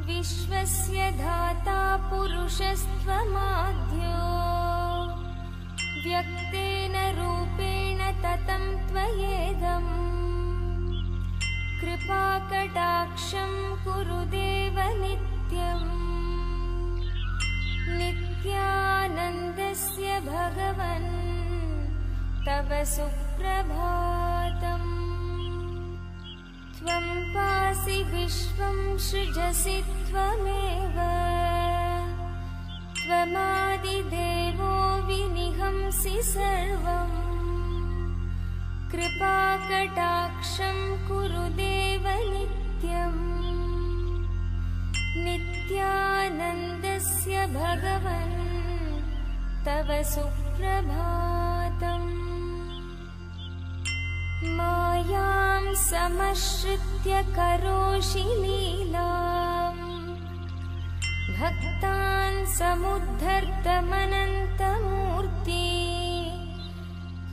विश्वस्य धाता पुरुषस्त्वमाद्यो व्यक्तेन रूपेण ततं त्वयेदम् कृपाकटाक्षं कुरु देव नित्यम् नित्यानन्दस्य भगवन् तव सुप्रभातम् त्वं पासि विश्वं सृजसि त्वमेव त्वमादिदेवो विनिहंसि सर्वम् कृपाकटाक्षं कुरु देव नित्यम् नित्यानन्दस्य भगवन् तव सुप्रभातम् मायां समश्रित्य करोषि लीलाम् भक्तान् समुद्धर्तमनन्तमूर्ति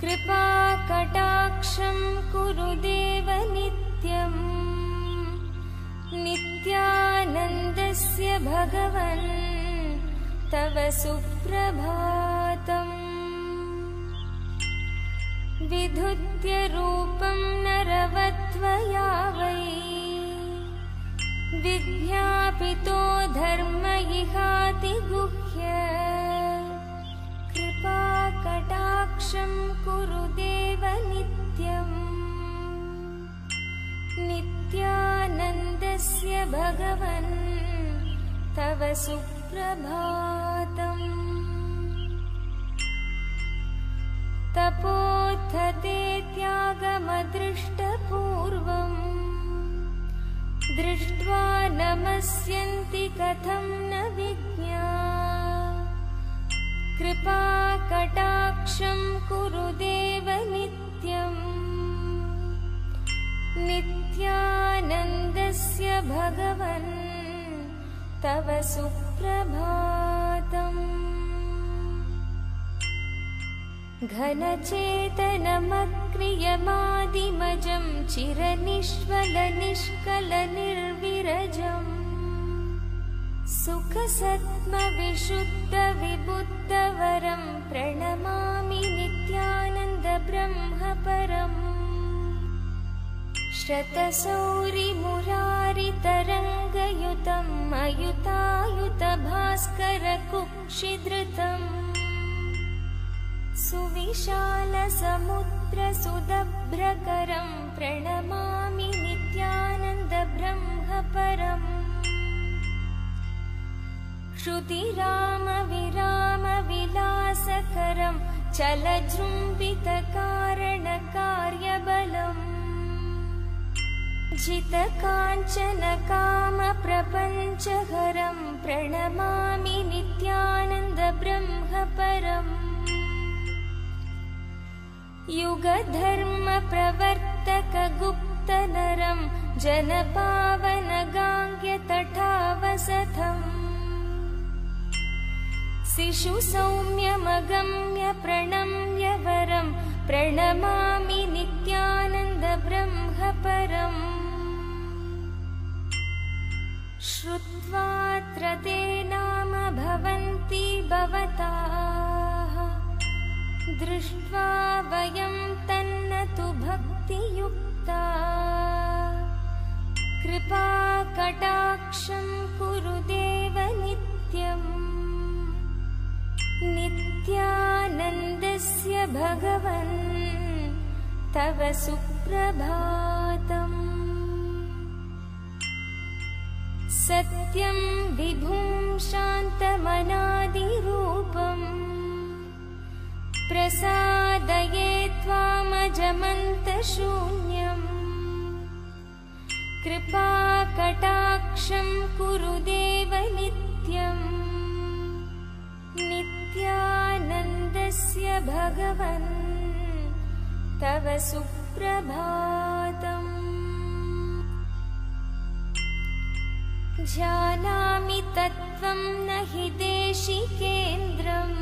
कृपाकटाक्षं कुरु देव नित्यम् नित्यानन्दस्य भगवन् तव सुप्रभातम् विधुत्य रूपं नरवत्वया वै विज्ञापितो धर्म इहातिगुह्य कृपाकटाक्षं कुरु देव नित्यम् नित्यानन्दस्य भगवन् तव सुप्रभातम् तपोत्थते त्यागमदृष्टपूर्वम् दृष्ट्वा नमस्यन्ति कथं न विज्ञा कृपाकटाक्षं कुरु देव नित्यम् नित्यानन्दस्य भगवन् तव सुप्रभातम् घनचेतनमक्रियमादिमजं चिरनिष्फलनिष्कलनिर्विरजम् सुखसत्त्वविशुद्धविबुद्धवरं प्रणमामि नित्यानन्दब्रह्मपरम् श्रतसौरिमुरारितरङ्गयुतम् अयुतायुतभास्करकुक्षिधृतम् सुविशालसमुद्रसुदभ्रकरं प्रणमामि नित्यानन्दब्रह्मपरम् श्रुतिरामविरामविलासकरं चलजृम्बितकारणकार्यबलम् जितकाञ्चनकामप्रपञ्चहरं प्रणमामि नित्यानन्दब्रह्मपरम् युगधर्मप्रवर्तकगुप्तनरं जनपावनगाङ्ग्यतटावसथम् शिशुसौम्यमगम्य प्रणम्यवरं प्रणमामि नित्यानन्दब्रह्मपरम् श्रुत्वात्र ते नाम भवन्ति भवताः दृष्ट्वा वयं तन्नतु भक्तियुक्ता कृपाकटाक्षं कुरु देव नित्यम् नित्यानन्दस्य भगवन् तव सुप्रभातम् सत्यं विभुं शान्तमनादिरूपम् प्रसादये त्वामजमन्तशून्यम् कृपाकटाक्षं कुरु देव नित्यम् नित्यानन्दस्य भगवन् तव सुप्रभातम् जानामि तत्त्वं न हि देशिकेन्द्रम्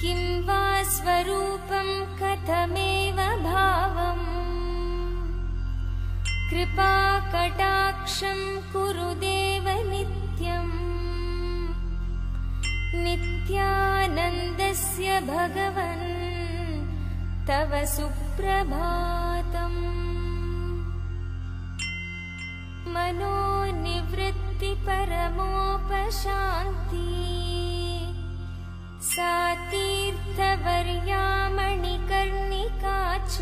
किं वा स्वरूपं कथमेव भावम् कृपाकटाक्षं कुरु देव नित्यम् नित्यानन्दस्य भगवन् तव सुप्रभातम् मनोनिवृत्ति परमोपशान्ति सा तीर्थवर्या मणिकर्णिका च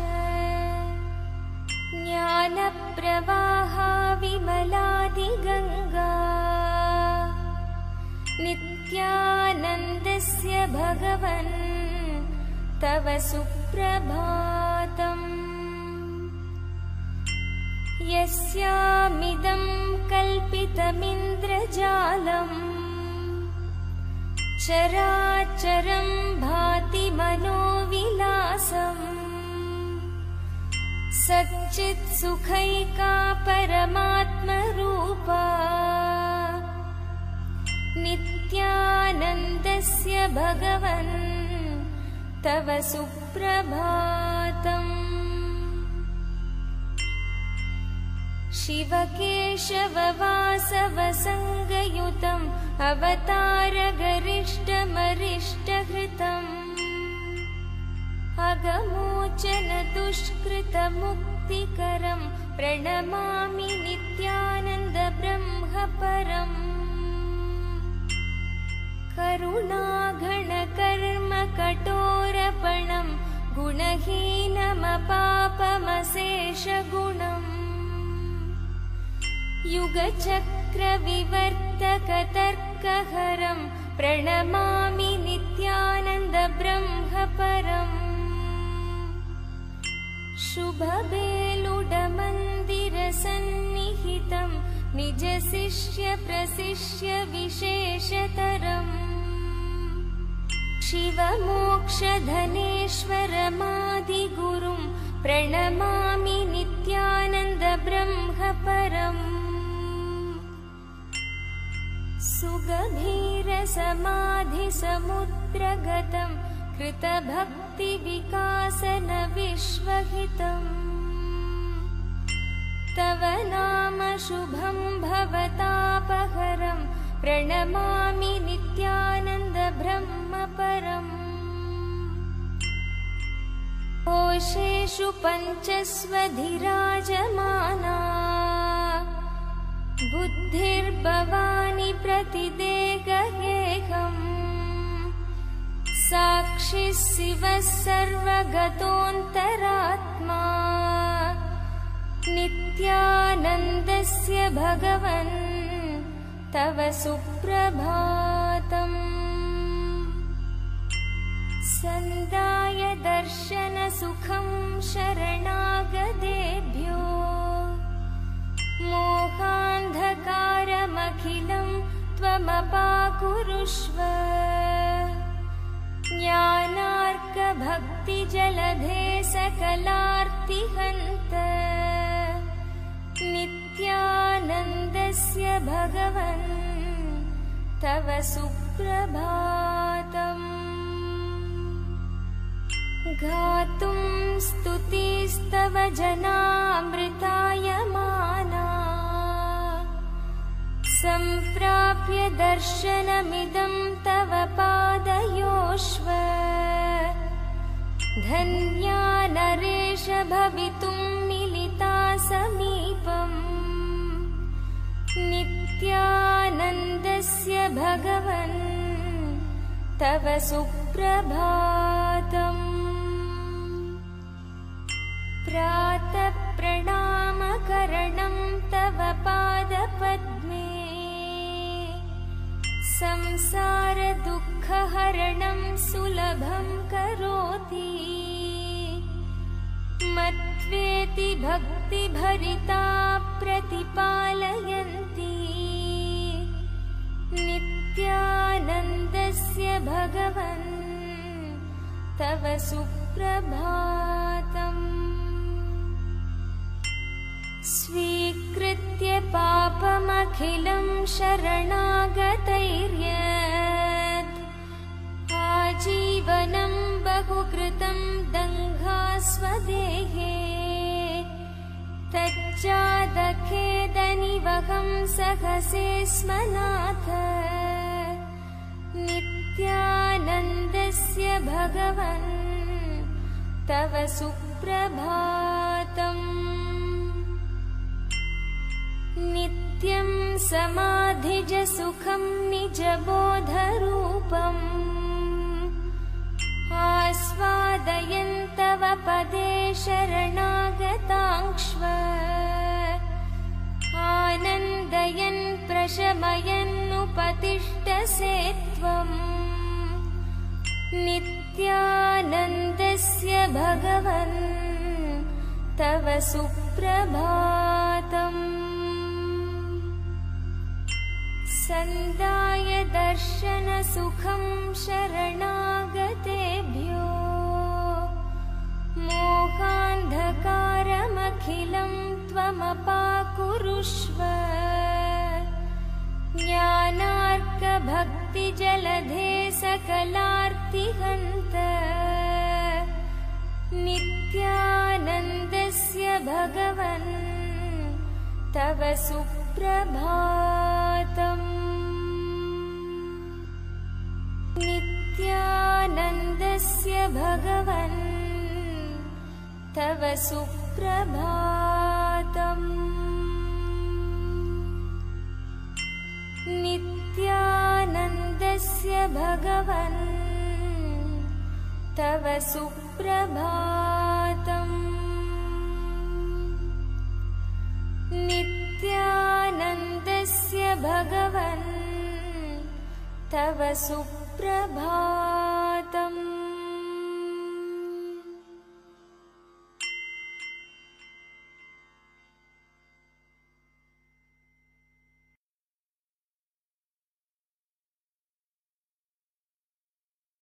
ज्ञानप्रवाहा विमलादिगङ्गा नित्यानन्दस्य भगवन् तव सुप्रभातम् यस्यामिदं कल्पितमिन्द्रजालम् चराचरं भाति मनोविलासम् सच्चित्सुखैका परमात्मरूपा नित्यानन्दस्य भगवन् तव सुप्रभातम् शिवकेशववासवसङ्गयुतम् अवतारगरिष्ठमरिष्टहृतम् अगमोचन दुष्कृतमुक्तिकरं प्रणमामि नित्यानन्द ब्रह्मपरम् करुणाघणकर्म कठोरपणं गुणहीनमपापमशेषगुणम् युगचक्रविवर्तकतर्कहरं प्रणमामि नित्यानन्द ब्रह्मपरम् शुभबेलुडमन्दिरसन्निहितं निजशिष्य प्रशिष्य विशेषतरम् शिवमोक्षधनेश्वरमादिगुरुं प्रणमामि नित्यानन्द ब्रह्मपरम् सुगभीरसमाधिसमुद्रगतं कृतभक्तिविकासन विश्वहितम् तव नाम शुभं भवतापहरं प्रणमामि नित्यानन्द ब्रह्मपरम् कोशेषु पञ्चस्वधिराजमाना बुद्धिर्भवानि प्रतिदेहहेहम् साक्षी शिवः सर्वगतोऽन्तरात्मा नित्यानन्दस्य भगवन् तव सुप्रभातम् सन्दाय दर्शनसुखं शरणागतेभ्यो मोहान्धकारमखिलं त्वमपाकुरुष्व ज्ञानार्कभक्तिजलधे सकलार्तिहन्त नित्यानन्दस्य भगवन् तव सुप्रभातम् गातुं स्तुतिस्तव जनामृतायमाना सम्प्राप्य दर्शनमिदं तव पादयोष्व धन्या नरेश भवितुं मिलिता समीपम् नित्यानन्दस्य भगवन् तव सुप्रभातम् प्रातः प्रणामकरणं तव पादपद्मे संसारदुःखहरणं सुलभं करोति मत्वेति भक्तिभरिता प्रतिपालयन्ति नित्यानन्दस्य भगवन् तव सुप्रभातम् स्वीकृत्य पापमखिलं शरणागतैर्यत् आजीवनं बहुकृतं दङ्घा स्वदेहे तच्च पश्चादखेदनिवहं सहसे स्मनाथ नित्यानन्दस्य भगवन् तव सुप्रभातम् नित्यं समाधिजसुखं निजबोधरूपम् आस्वादयन्तव पदे शरणागताङ्क्ष्व आनन्दयन् प्रशमयन्नुपतिष्ठसे त्वम् नित्यानन्दस्य भगवन् तव सुप्रभातम् सन्दाय दर्शनसुखं शरणागतेभ्यो मोहान्धकारमखिलं त्वमपाकुरुष्व ज्ञानार्कभक्तिजलधे सकलार्तिहन्त नित्यानन्दस्य भगवन् तव सुप्रभातम् नित्यानन्दस्य भगवन् तव सुप्रभातम् नित्यानन्दस्य भगवन् तव सुप्रभातम् नित्यानन्दस्य भगवन् तव सुप्रभातम्